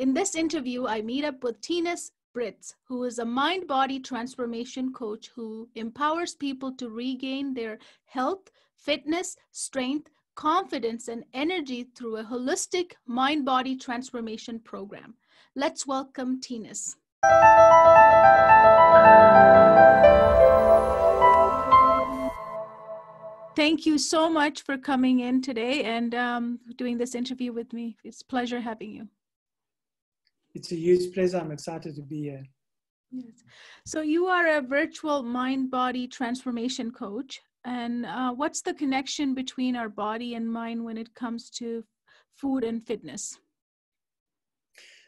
In this interview, I meet up with Thinus Britz, who is a mind-body transformation coach who empowers people to regain their health, fitness, strength, confidence, and energy through a holistic mind-body transformation program. Let's welcome Thinus. Thank you so much for coming in today and doing this interview with me. It's a pleasure having you. It's a huge pleasure. I'm excited to be here. Yes. So you are a virtual mind-body transformation coach. And what's the connection between our body and mind when it comes to food and fitness?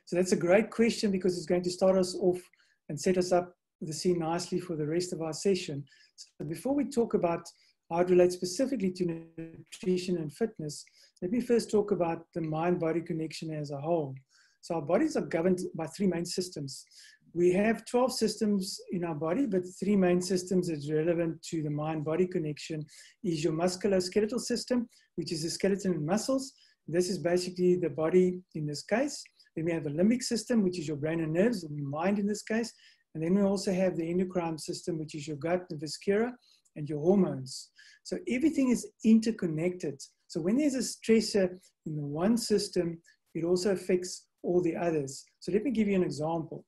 So that's a great question because it's going to start us off and set us up the scene nicely for the rest of our session. So before we talk about how it relates specifically to nutrition and fitness, let me first talk about the mind-body connection as a whole. So our bodies are governed by three main systems. We have 12 systems in our body, but three main systems that's relevant to the mind-body connection is your musculoskeletal system, which is the skeleton and muscles. This is basically the body in this case. Then we have the limbic system, which is your brain and nerves, and mind in this case. And then we also have the endocrine system, which is your gut, the viscera, and your hormones. So everything is interconnected. So when there's a stressor in the one system, it also affects all the others. So let me give you an example.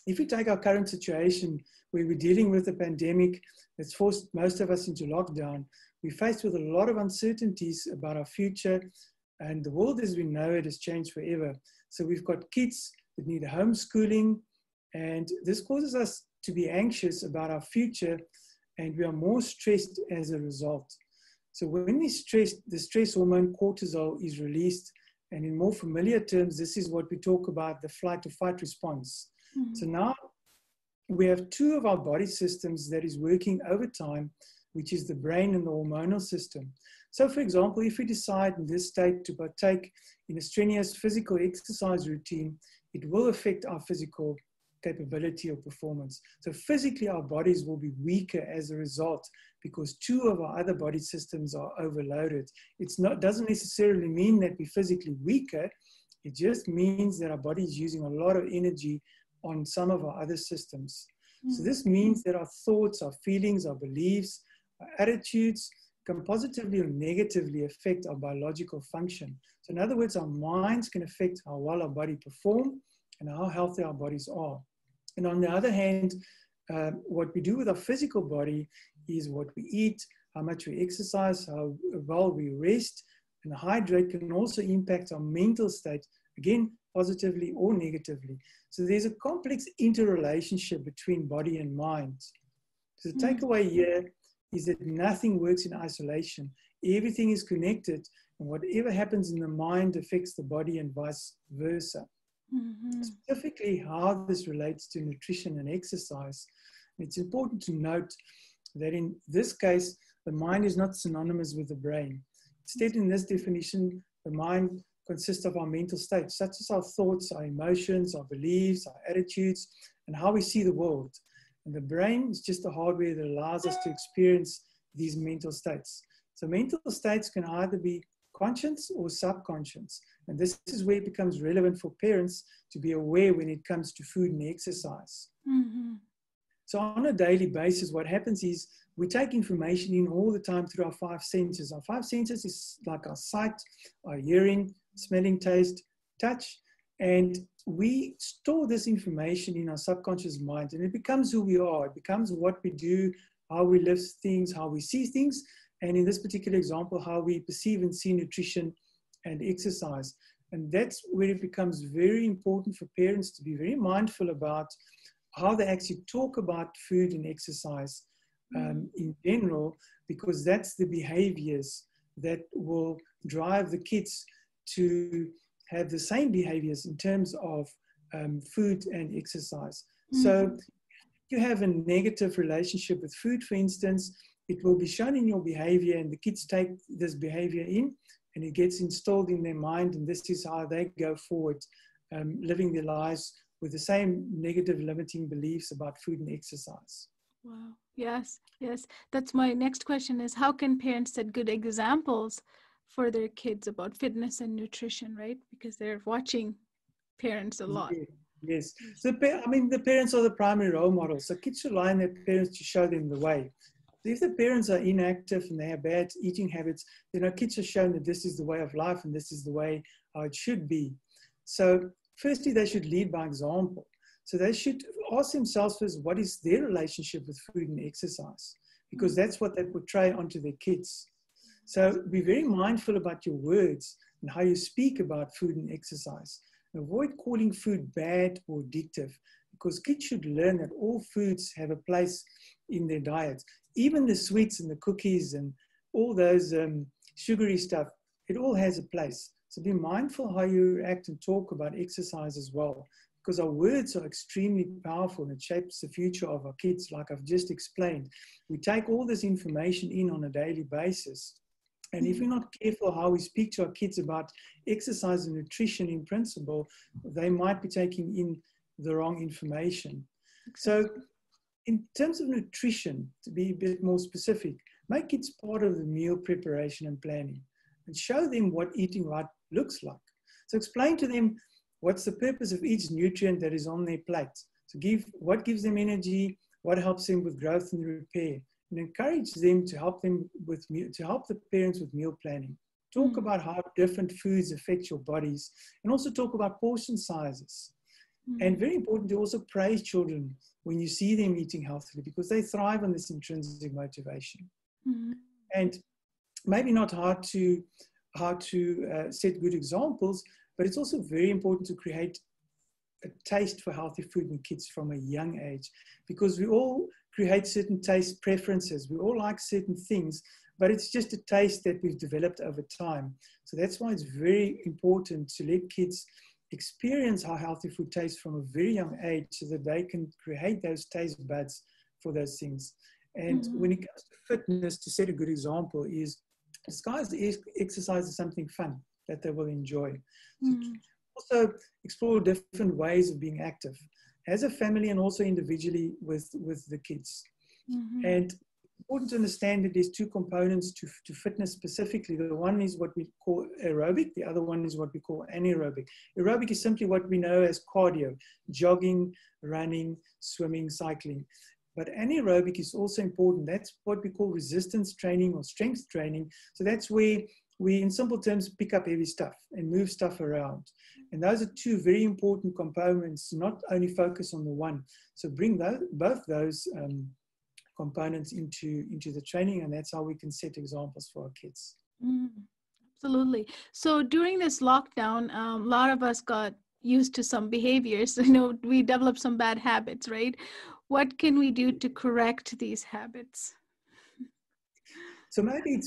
If we take our current situation where we're dealing with a pandemic that's forced most of us into lockdown, we're faced with a lot of uncertainties about our future, and the world as we know it has changed forever. So we've got kids that need homeschooling, and this causes us to be anxious about our future, and we are more stressed as a result. So when we're stressed, the stress hormone cortisol is released. And in more familiar terms, this is what we talk about, the flight or fight response. Mm-hmm. So now we have two of our body systems that is working overtime, which is the brain and the hormonal system. So for example, if we decide in this state to partake in a strenuous physical exercise routine, it will affect our physical capability or performance. So physically, our bodies will be weaker as a result because two of our other body systems are overloaded. Doesn't necessarily mean that we're physically weaker. It just means that our body is using a lot of energy on some of our other systems. Mm-hmm. So this means that our thoughts, our feelings, our beliefs, our attitudes can positively or negatively affect our biological function. So in other words, our minds can affect how well our body perform and how healthy our bodies are. And on the other hand, what we do with our physical body is what we eat, how much we exercise, how well we rest, and hydrate can also impact our mental state, again, positively or negatively. So there's a complex interrelationship between body and mind. So the takeaway here is that nothing works in isolation. Everything is connected, and whatever happens in the mind affects the body and vice versa. Mm-hmm. Specifically, how this relates to nutrition and exercise, it's important to note that in this case, the mind is not synonymous with the brain. Instead, in this definition, the mind consists of our mental states, such as our thoughts, our emotions, our beliefs, our attitudes, and how we see the world. And the brain is just the hardware that allows us to experience these mental states. So mental states can either be conscious or subconscious. And this is where it becomes relevant for parents to be aware when it comes to food and exercise. Mm-hmm. So on a daily basis, what happens is we take information in all the time through our five senses. Our five senses is like our sight, our hearing, smelling, taste, touch. And we store this information in our subconscious mind, and it becomes who we are. It becomes what we do, how we live things, how we see things. And in this particular example, how we perceive and see nutrition and exercise. And that's where it becomes very important for parents to be very mindful about how they actually talk about food and exercise in general, because that's the behaviors that will drive the kids to have the same behaviors in terms of food and exercise. Mm-hmm. So if you have a negative relationship with food, for instance, it will be shown in your behavior, and the kids take this behavior in, and it gets installed in their mind, and this is how they go forward, living their lives with the same negative limiting beliefs about food and exercise. Wow. Yes. That's my next question is, how can parents set good examples for their kids about fitness and nutrition, right? Because they're watching parents a lot. Yeah, yes. So, I mean, the parents are the primary role models. So kids should rely on their parents to show them the way. So if the parents are inactive and they have bad eating habits, kids are shown that this is the way of life and this is the way how it should be. So firstly, they should lead by example. So they should ask themselves first, what is their relationship with food and exercise? Because that's what they portray onto their kids. So be very mindful about your words and how you speak about food and exercise. Avoid calling food bad or addictive, because kids should learn that all foods have a place in their diets. Even the sweets and the cookies and all those sugary stuff, it all has a place. So be mindful how you act and talk about exercise as well, because our words are extremely powerful and it shapes the future of our kids, like I've just explained. We take all this information in on a daily basis. And if we're not careful how we speak to our kids about exercise and nutrition in principle, they might be taking in the wrong information. So in terms of nutrition, to be a bit more specific, make kids part of the meal preparation and planning and show them what eating right looks like. So explain to them what's the purpose of each nutrient that is on their plate. So what gives them energy, what helps them with growth and repair, and encourage them to help the parents with meal planning. Talk about how different foods affect your bodies, and also talk about portion sizes. And very important to also praise children when you see them eating healthily, because they thrive on this intrinsic motivation. And maybe not hard to set good examples, but it's also very important to create a taste for healthy food in kids from a young age, because we all create certain taste preferences. We all like certain things, but it's just a taste that we've developed over time. So that's why it's very important to let kids experience how healthy food tastes from a very young age, so that they can create those taste buds for those things. And when it comes to fitness, to set a good example is disguise exercise as something fun that they will enjoy. Also explore different ways of being active as a family and also individually with the kids. And important to understand that there's two components to fitness specifically. The one is what we call aerobic, the other one is what we call anaerobic. Aerobic is simply what we know as cardio, jogging, running, swimming, cycling. But anaerobic is also important. That's what we call resistance training or strength training. So that's where we, in simple terms, pick up heavy stuff and move stuff around. And those are two very important components, not only focus on the one. So bring both those components into the training, and that's how we can set examples for our kids. Absolutely. So during this lockdown, a lot of us got used to some behaviors. We developed some bad habits, right? What can we do to correct these habits? So maybe it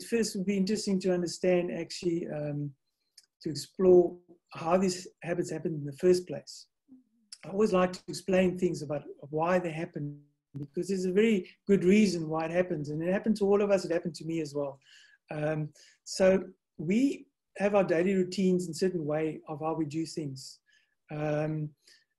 first would be interesting to understand, actually, to explore how these habits happen in the first place. I always like to explain things about why they happen, because there's a very good reason why it happens. And it happened to all of us. It happened to me as well. So we have our daily routines in a certain way of how we do things. And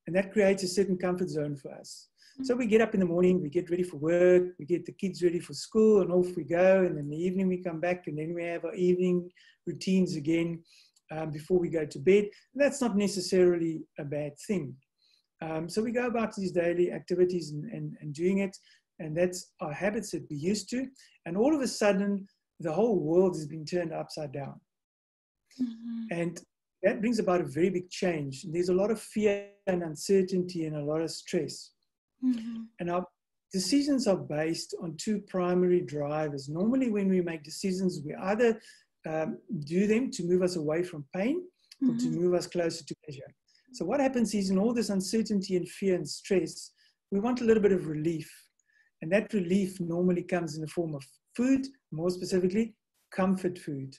that creates a certain comfort zone for us. So we get up in the morning, we get ready for work, we get the kids ready for school, and off we go. And in the evening we come back, and then we have our evening routines again before we go to bed. And that's not necessarily a bad thing. So we go about these daily activities and doing it, and that's our habits that we're used to. And all of a sudden, the whole world has been turned upside down. And that brings about a very big change. There's a lot of fear and uncertainty and a lot of stress. And our decisions are based on two primary drivers. Normally, when we make decisions, we either do them to move us away from pain or to move us closer to pleasure. So what happens is, in all this uncertainty and fear and stress, we want a little bit of relief. And that relief normally comes in the form of food, more specifically, comfort food.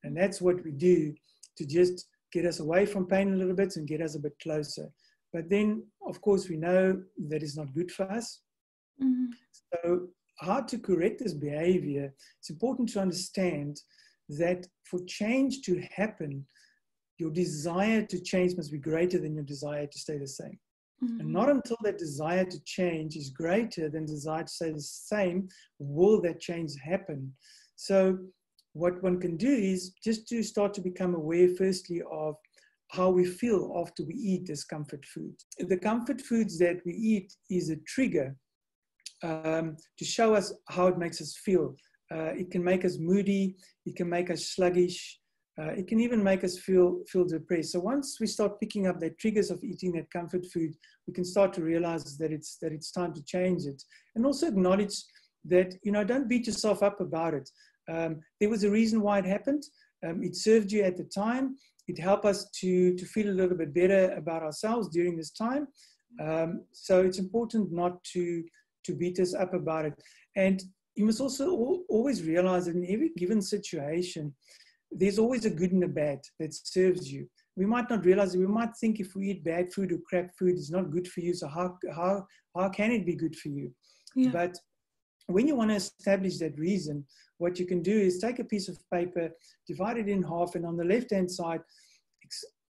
And that's what we do to just get us away from pain a little bit and get us a bit closer. But then, of course, we know that is not good for us. So how to correct this behavior, it's important to understand that for change to happen, your desire to change must be greater than your desire to stay the same. And not until that desire to change is greater than desire to stay the same will that change happen. So what one can do is just to start to become aware, firstly, of how we feel after we eat this comfort food. The comfort foods that we eat is a trigger to show us how it makes us feel. It can make us moody, it can make us sluggish, it can even make us feel depressed. So once we start picking up the triggers of eating that comfort food, we can start to realize that it's time to change it. And also acknowledge that, don't beat yourself up about it. There was a reason why it happened. It served you at the time. It helped us to feel a little bit better about ourselves during this time. So it's important not to beat us up about it. And you must also always realize that in every given situation, there's always a good and a bad that serves you. We might not realize it. We might think if we eat bad food or crap food, it's not good for you. So how can it be good for you? Yeah. But when you want to establish that reason, what you can do is take a piece of paper, divide it in half, and on the left-hand side,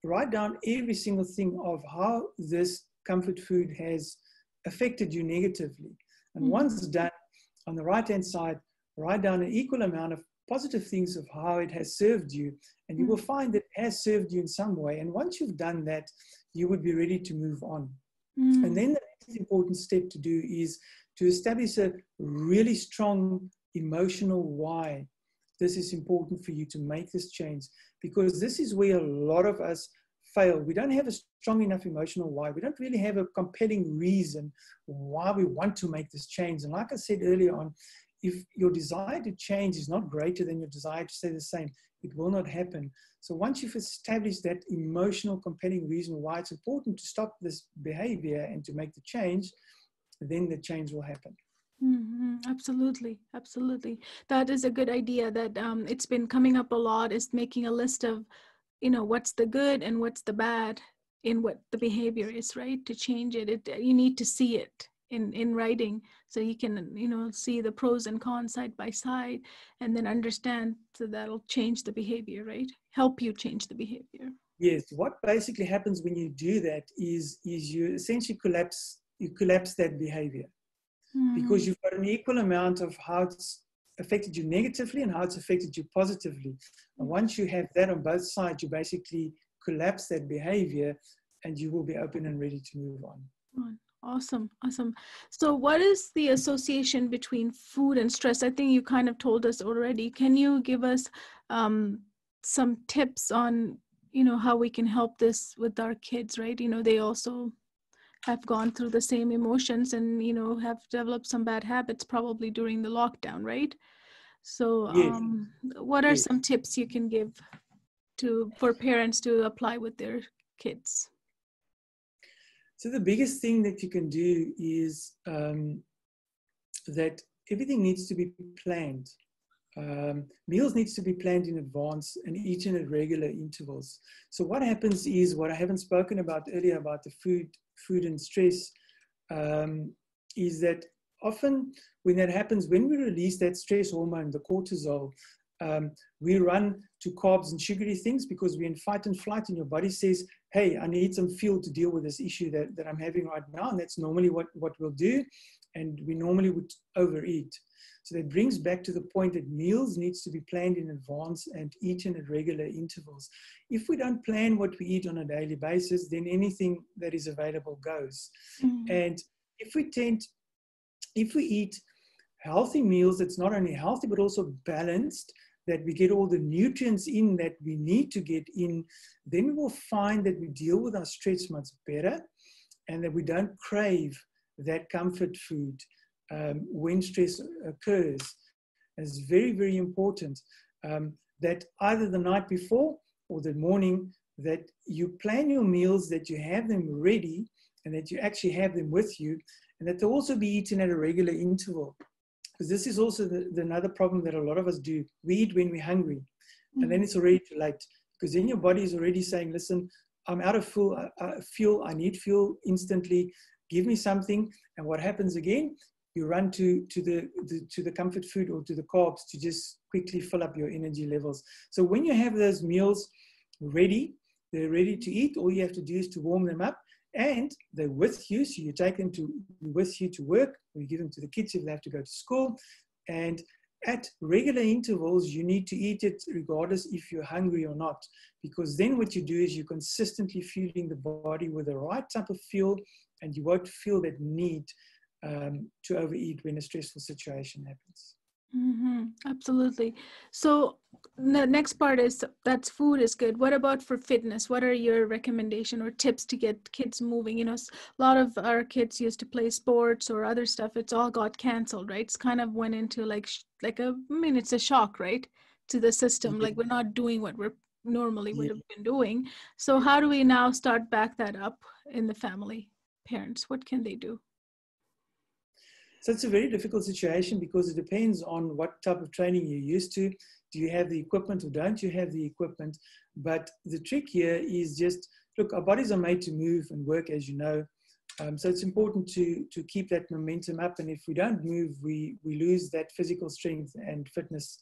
write down every single thing of how this comfort food has affected you negatively. And once it's done, on the right-hand side, write down an equal amount of positive things of how it has served you. And you will find that it has served you in some way. And once you've done that, you would be ready to move on. And then the next important step to do is to establish a really strong emotional why this is important for you to make this change. Because this is where a lot of us fail. We don't have a strong enough emotional why. We don't really have a compelling reason why we want to make this change. And like I said earlier on, if your desire to change is not greater than your desire to stay the same, it will not happen. So once you've established that emotional compelling reason why it's important to stop this behavior and to make the change, then the change will happen. Absolutely. Absolutely. That is a good idea that it's been coming up a lot, is making a list of, what's the good and what's the bad in what the behavior is, right? To change it, you need to see it in writing so you can, see the pros and cons side by side and then understand, so that'll change the behavior, right? Help you change the behavior. Yes. What basically happens when you do that is you essentially collapse that behavior. Because you've got an equal amount of how it's affected you negatively and how it's affected you positively. And once you have that on both sides, you basically collapse that behavior and you will be open and ready to move on. Awesome. So what is the association between food and stress? I think you kind of told us already. Can you give us some tips on, how we can help this with our kids, right? They also have gone through the same emotions and, have developed some bad habits probably during the lockdown, right? So what are some tips you can give for parents to apply with their kids? So the biggest thing that you can do is that everything needs to be planned. Meals needs to be planned in advance and eaten at regular intervals. So what happens is, what I haven't spoken about earlier about the food and stress, is that often when that happens, when we release that stress hormone, the cortisol, we run to carbs and sugary things because we're in fight and flight, and your body says, hey, I need some fuel to deal with this issue that I'm having right now. And that's normally what we'll do. And we normally would overeat. So that brings back to the point that meals needs to be planned in advance and eaten at regular intervals. If we don't plan what we eat on a daily basis, then anything that is available goes. And if we eat healthy meals that's not only healthy but also balanced, that we get all the nutrients in that we need to get in, then we will find that we deal with our stress much better and that we don't crave that comfort food when stress occurs. It's very, very important that either the night before or the morning, that you plan your meals, that you have them ready and that you actually have them with you, and that they'll also be eaten at a regular interval. Because this is also another problem that a lot of us do. We eat when we're hungry, and then it's already too late. Because then your body is already saying, listen, I'm out of fuel, I need fuel instantly, give me something. And what happens again? You run to the comfort food or to the carbs to just quickly fill up your energy levels. So when you have those meals ready, they're ready to eat, all you have to do is to warm them up. And they're with you, so you take them with you to work, or you give them to the kids if they have to go to school. And at regular intervals, you need to eat it regardless if you're hungry or not, because then what you do is you're consistently fueling the body with the right type of fuel, and you won't feel that need to overeat when a stressful situation happens. Absolutely. So the next part is that's food is good. What about for fitness? What are your recommendation or tips to get kids moving? A lot of our kids used to play sports or other stuff. It's all got canceled, right? It's kind of went into it's a shock, right, to the system. Yeah, Like we're not doing what we're normally would yeah. have been doing. So how do we now start back that up in the family? Parents, what can they do? So it's a very difficult situation because it depends on what type of training you're used to. Do you have the equipment or don't you have the equipment? But the trick here is just, look, our bodies are made to move and work, as you know. So it's important to keep that momentum up. And if we don't move, we lose that physical strength and fitness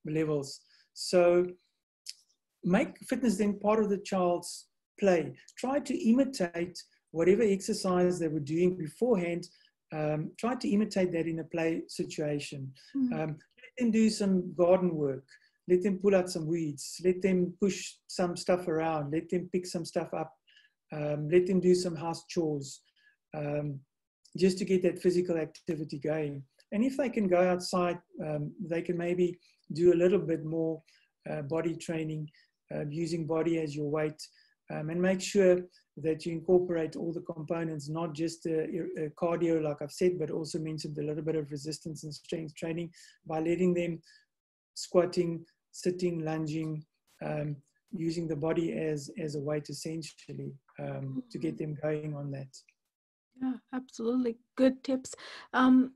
levels. So make fitness then part of the child's play. Try to imitate whatever exercise they were doing beforehand. Try to imitate that in a play situation. Let them do some garden work. Let them pull out some weeds. Let them push some stuff around. Let them pick some stuff up. Let them do some house chores, just to get that physical activity going. And if they can go outside, they can maybe do a little bit more body training, using body as your weight, and make sure that you incorporate all the components, not just cardio, like I've said, but also mentioned a little bit of resistance and strength training by letting them squatting, sitting, lunging, using the body as a weight essentially, to get them going on that. Yeah, absolutely. Good tips.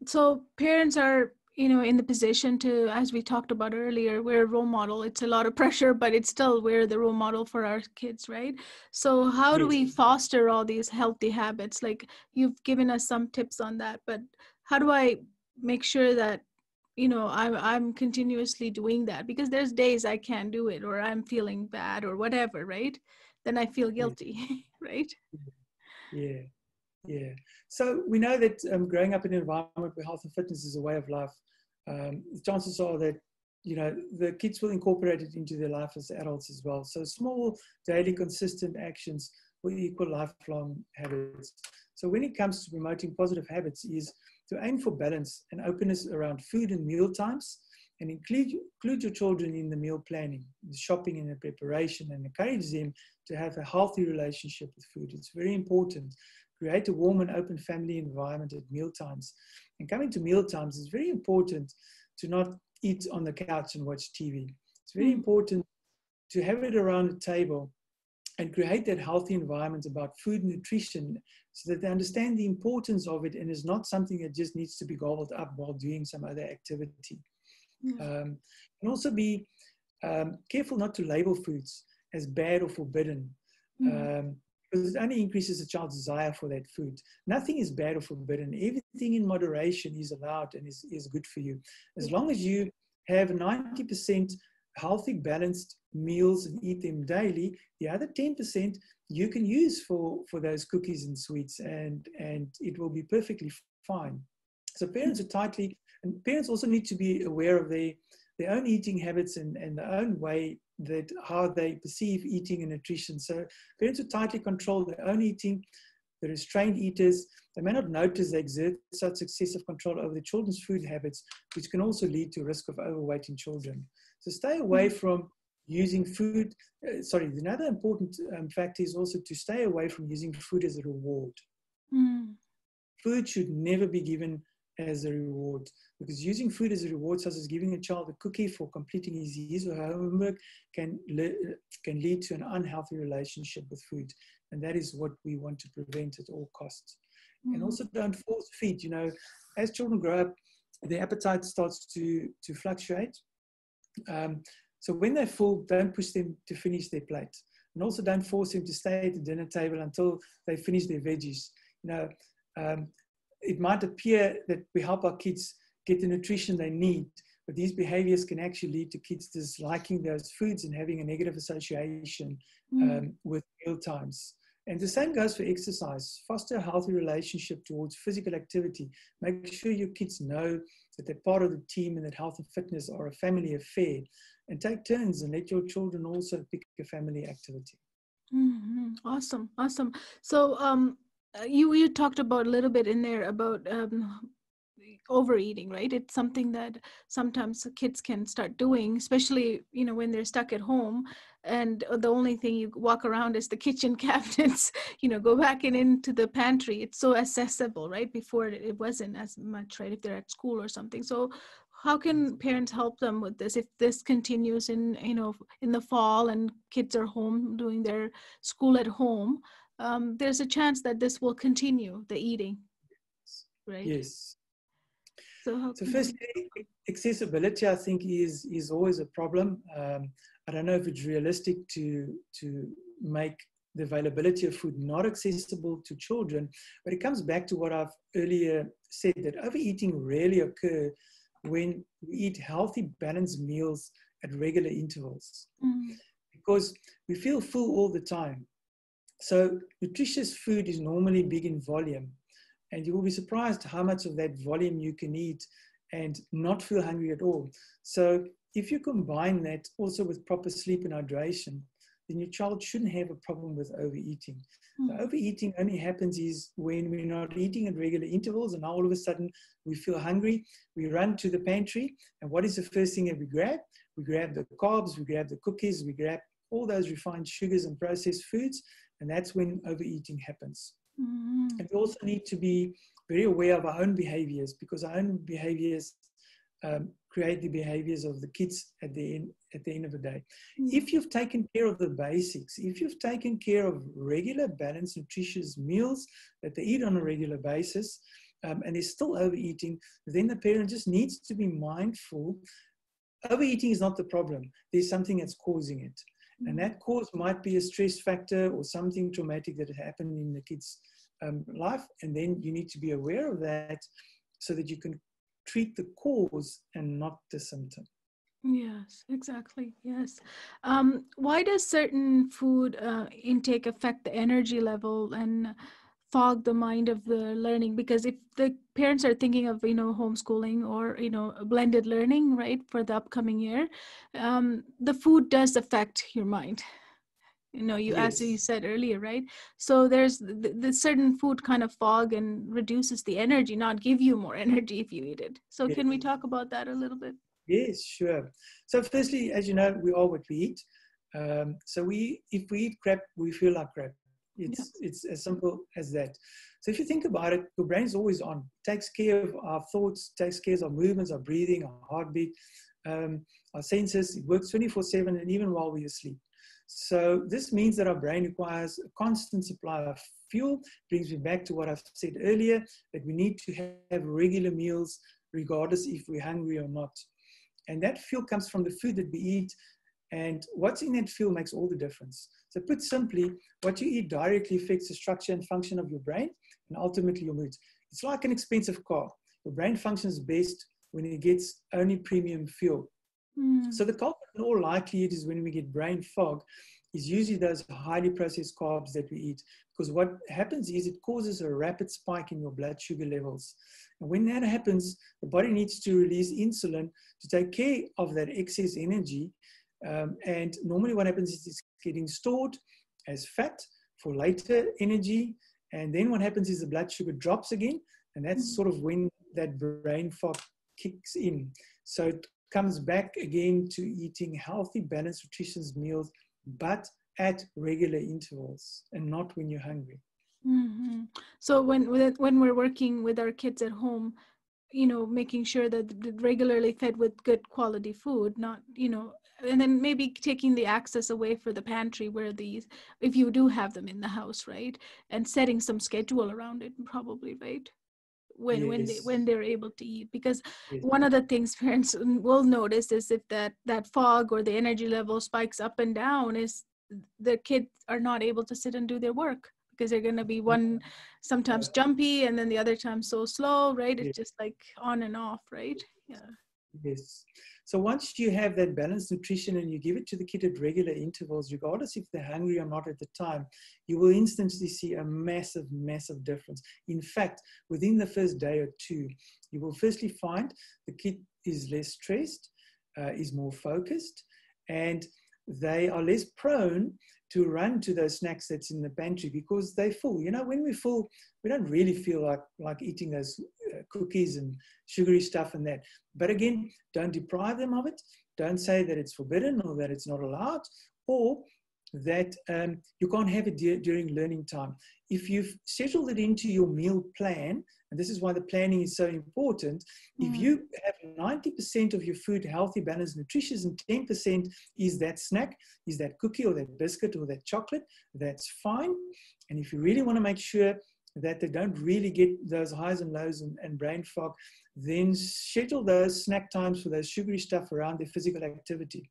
So parents are, in the position to, as we talked about earlier, we're a role model. It's a lot of pressure, but it's still, we're the role model for our kids, right? So how do Yes. we foster all these healthy habits? Like you've given us some tips on that, but how do I make sure that, I'm continuously doing that? Because there's days I can't do it, or I'm feeling bad or whatever, right? Then I feel Yeah. guilty, right? Yeah. Yeah. So we know that growing up in an environment where health and fitness is a way of life, the chances are that, the kids will incorporate it into their life as adults as well. So small, daily, consistent actions will equal lifelong habits. So when it comes to promoting positive habits is to aim for balance and openness around food and meal times, and include your children in the meal planning, the shopping and the preparation, and encourage them to have a healthy relationship with food. It's very important. Create a warm and open family environment at meal times. And coming to meal times, it's very important to not eat on the couch and watch TV. It's very important to have it around a table and create that healthy environment about food and nutrition so that they understand the importance of it and is not something that just needs to be gobbled up while doing some other activity. And also be careful not to label foods as bad or forbidden. Because it only increases a child's desire for that food. Nothing is bad or forbidden. Everything in moderation is allowed and is good for you. As long as you have 90% healthy, balanced meals and eat them daily, the other 10% you can use for those cookies and sweets, and it will be perfectly fine. So parents also need to be aware of their own eating habits and their own way that how they perceive eating and nutrition. So parents who tightly control their own eating, the restrained eaters, they may not notice they exert such excessive control over their children's food habits, which can also lead to risk of overweight in children. So stay away from using food. Another important factor is also to stay away from using food as a reward. Food should never be given as a reward, because using food as a reward, such as giving a child a cookie for completing his or her homework, can lead to an unhealthy relationship with food, and that is what we want to prevent at all costs. And also don't force feed. As children grow up, their appetite starts to fluctuate. So when they're full, don't push them to finish their plate, and also don't force them to stay at the dinner table until they finish their veggies. It might appear that we help our kids get the nutrition they need, but these behaviors can actually lead to kids disliking those foods and having a negative association with meal times. And the same goes for exercise. Foster a healthy relationship towards physical activity. Make sure your kids know that they're part of the team and that health and fitness are a family affair, and take turns and let your children also pick a family activity. Awesome, awesome. So, you talked about a little bit in there about overeating, right? It's something that sometimes kids can start doing, especially when they're stuck at home, and the only thing you walk around is the kitchen cabinets. Go back and into the pantry. It's so accessible, right? Before it wasn't as much, right? If they're at school or something. So how can parents help them with this if this continues in the fall and kids are home doing their school at home? There's a chance that this will continue, the eating, right? Yes. So how So can firstly, accessibility, I think, is always a problem. I don't know if it's realistic to make the availability of food not accessible to children, but it comes back to what I've earlier said, that overeating rarely occurs when we eat healthy, balanced meals at regular intervals, because we feel full all the time. So nutritious food is normally big in volume, and you will be surprised how much of that volume you can eat and not feel hungry at all. So if you combine that also with proper sleep and hydration, then your child shouldn't have a problem with overeating. The overeating only happens is when we're not eating at regular intervals, and now all of a sudden we feel hungry, we run to the pantry, and what is the first thing that we grab? We grab the carbs, we grab the cookies, we grab all those refined sugars and processed foods, and that's when overeating happens. And we also need to be very aware of our own behaviors, because our own behaviors create the behaviors of the kids at the end of the day. If you've taken care of the basics, if you've taken care of regular, balanced, nutritious meals that they eat on a regular basis, and they're still overeating, then the parent just needs to be mindful. Overeating is not the problem. There's something that's causing it. And that cause might be a stress factor or something traumatic that happened in the kid's life. And then you need to be aware of that so that you can treat the cause and not the symptom. Yes, exactly. Yes. Why does certain food intake affect the energy level and fog the mind of the learning? Because if the parents are thinking of, homeschooling or, blended learning, right, for the upcoming year, the food does affect your mind. As you Yes. said earlier, right? So there's the certain food kind of fog and reduces the energy, not give you more energy if you eat it. So Yes. can we talk about that a little bit? Yes, sure. So firstly, as you know, we are what we eat. So if we eat crap, we feel like crap. It's as simple as that. So if you think about it, your brain's always on. Takes care of our thoughts, takes care of our movements, our breathing, our heartbeat, our senses. It works 24/7, and even while we're asleep. So this means that our brain requires a constant supply of fuel. Brings me back to what I've said earlier, that we need to have regular meals regardless if we're hungry or not. And that fuel comes from the food that we eat, and what's in that fuel makes all the difference. So put simply, what you eat directly affects the structure and function of your brain and ultimately your moods. It's like an expensive car. Your brain functions best when it gets only premium fuel. So the culprit in all likelihood is when we get brain fog, is usually those highly processed carbs that we eat. Because what happens is it causes a rapid spike in your blood sugar levels. And when that happens, the body needs to release insulin to take care of that excess energy. And normally what happens is it's getting stored as fat for later energy. And then what happens is the blood sugar drops again. And that's sort of when that brain fog kicks in. So it comes back again to eating healthy, balanced, nutritious meals, but at regular intervals and not when you're hungry. So when we're working with our kids at home, making sure that they're regularly fed with good quality food, not, and then maybe taking the access away for the pantry where these, if you do have them in the house, right? And setting some schedule around it, probably, right? When they're able to eat, because Yes. one of the things parents will notice is if that fog or the energy level spikes up and down, is the kids are not able to sit and do their work, because they're going to be one sometimes jumpy and then the other time so slow, right? It's just like on and off, right? Yeah. Yes. So once you have that balanced nutrition and you give it to the kid at regular intervals, regardless if they're hungry or not at the time, you will instantly see a massive, massive difference. In fact, within the first day or two, you will firstly find the kid is less stressed, is more focused, and they are less prone to run to those snacks that's in the pantry because they're full. You know, when we're full, we don't really feel like eating those cookies and sugary stuff and that. But again, don't deprive them of it. Don't say that it's forbidden or that it's not allowed, or that you can't have it during learning time. If you've scheduled it into your meal plan, and this is why the planning is so important, if you have 90% of your food healthy, balanced, nutritious, and 10% is that snack, is that cookie or that biscuit or that chocolate, that's fine. And if you really want to make sure that they don't really get those highs and lows and brain fog, then schedule those snack times for those sugary stuff around their physical activity.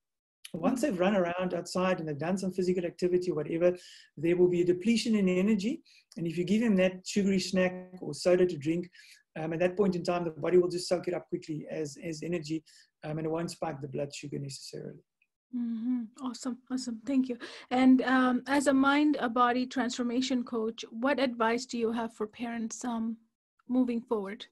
Once they've run around outside and they've done some physical activity or whatever, there will be a depletion in energy. And if you give them that sugary snack or soda to drink, at that point in time, the body will just soak it up quickly as energy, and it won't spike the blood sugar necessarily. Awesome. Thank you. And as a mind-body transformation coach, what advice do you have for parents moving forward?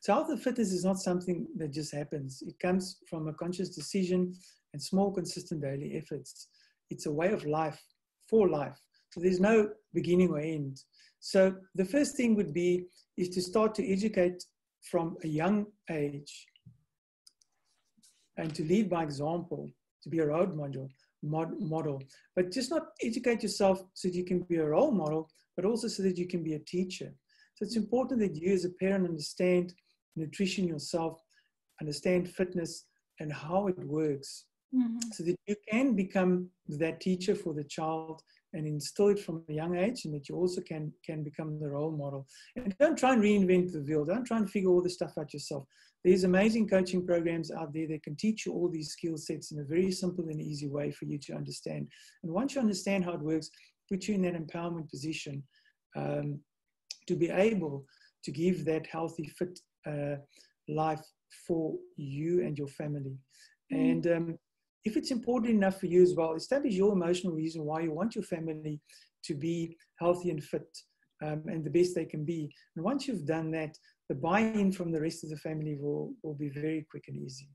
So health and fitness is not something that just happens. It comes from a conscious decision and small, consistent daily efforts. It's a way of life, for life. So there's no beginning or end. So the first thing would be is to start to educate from a young age and to lead by example, to be a role model. But just not educate yourself so that you can be a role model, but also so that you can be a teacher. So it's important that you as a parent understand nutrition yourself, understand fitness and how it works, so that you can become that teacher for the child and instill it from a young age, and that you also can become the role model. And don't try and reinvent the wheel. Don't try and figure all this stuff out yourself. There's amazing coaching programs out there that can teach you all these skill sets in a very simple and easy way for you to understand. And once you understand how it works, put you in that empowerment position to be able to give that healthy, fit life for you and your family. And if it's important enough for you as well, establish your emotional reason why you want your family to be healthy and fit and the best they can be. And once you've done that, the buy-in from the rest of the family will be very quick and easy.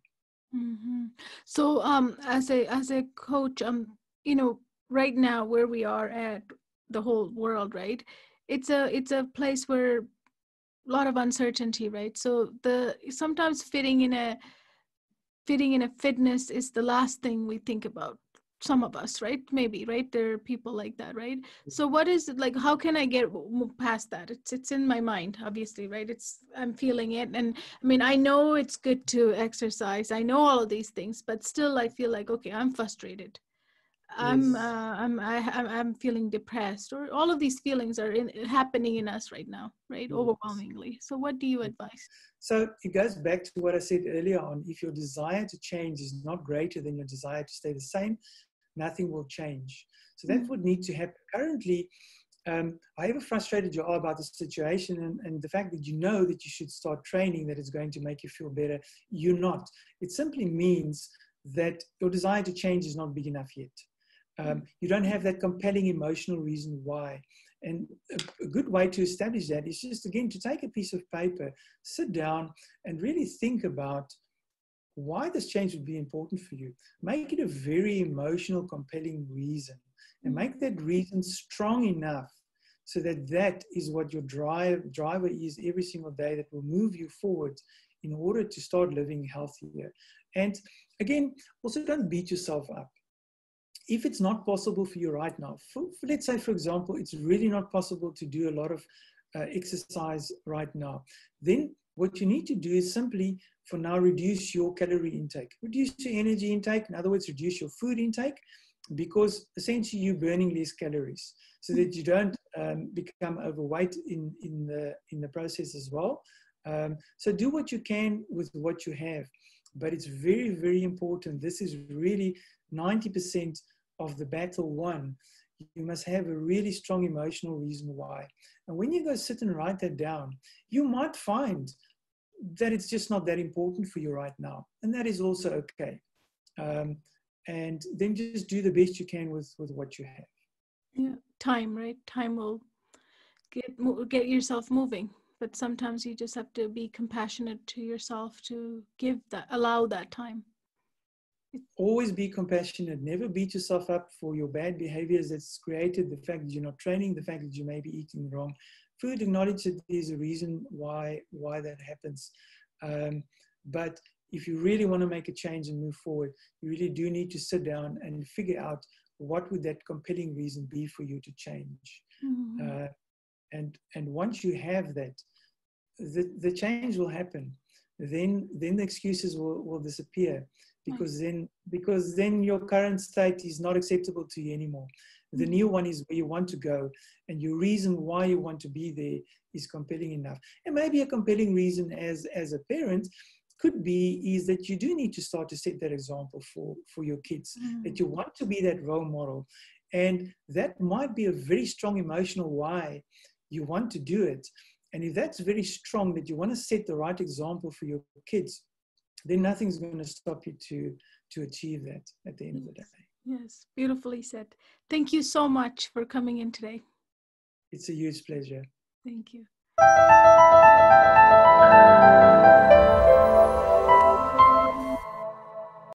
So as a coach, you know, right now where we are at, the whole world, right? It's a place where a lot of uncertainty, right? So sometimes fitting in a fitness is the last thing we think about. Some of us, right? Maybe, right? There are people like that, right? So what is it like? How can I move past that? It's in my mind, obviously, right? I'm feeling it. And I mean, I know it's good to exercise. I know all of these things, but still I feel like, okay, I'm frustrated. I'm feeling depressed, or all of these feelings are happening in us right now, right? Overwhelmingly. So what do you advise? So it goes back to what I said earlier on. If your desire to change is not greater than your desire to stay the same, nothing will change. So that would need to happen. Currently, however frustrated you are about the situation and the fact that you know that you should start training, that it's going to make you feel better, you're not. It simply means that your desire to change is not big enough yet. You don't have that compelling emotional reason why. And a good way to establish that is just, again, to take a piece of paper, sit down and really think about why this change would be important for you. Make it a very emotional, compelling reason, and make that reason strong enough so that that is what your driver is every single day, that will move you forward in order to start living healthier. And again, also don't beat yourself up. If it's not possible for you right now, let's say, for example, it's really not possible to do a lot of exercise right now, then what you need to do is simply, for now, reduce your calorie intake, reduce your energy intake. In other words, reduce your food intake, because essentially you're burning less calories, so that you don't become overweight in the process as well. So do what you can with what you have, but it's very, very important. This is really 90% of the battle won. You must have a really strong emotional reason why. And when you go sit and write that down, you might find that it's just not that important for you right now. And that is also okay. And then just do the best you can with what you have. Yeah, time, right? Time will get yourself moving. But sometimes you just have to be compassionate to yourself to allow that time. Always be compassionate. Never beat yourself up for your bad behaviors that's created the fact that you're not training, the fact that you may be eating wrong food. Acknowledge that there's a reason why that happens. But if you really want to make a change and move forward, you really do need to sit down and figure out what would that compelling reason be for you to change. Mm-hmm. And once you have that, the change will happen. Then the excuses will disappear, because then your current state is not acceptable to you anymore. The new one is where you want to go, and your reason why you want to be there is compelling enough. And maybe a compelling reason as a parent could be is that you do need to start to set that example for your kids, that you want to be that role model. And that might be a very strong emotional why you want to do it. And if that's very strong, that you want to set the right example for your kids, then nothing's going to stop you to achieve that at the end of the day. Yes, beautifully said. Thank you so much for coming in today. It's a huge pleasure. Thank you.